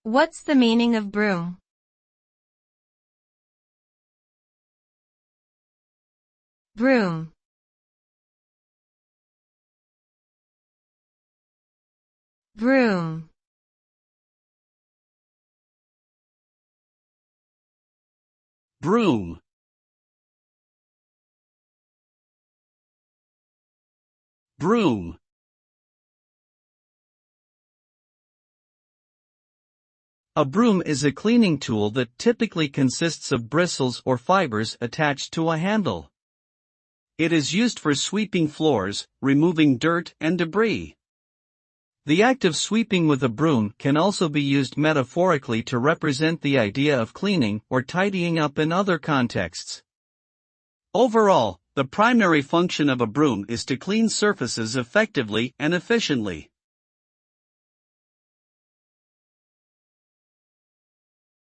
What's the meaning of broom? Broom. Broom. Broom. Broom. A broom is a cleaning tool that typically consists of bristles or fibers attached to a handle. It is used for sweeping floors, removing dirt and debris. The act of sweeping with a broom can also be used metaphorically to represent the idea of cleaning or tidying up in other contexts. Overall, the primary function of a broom is to clean surfaces effectively and efficiently.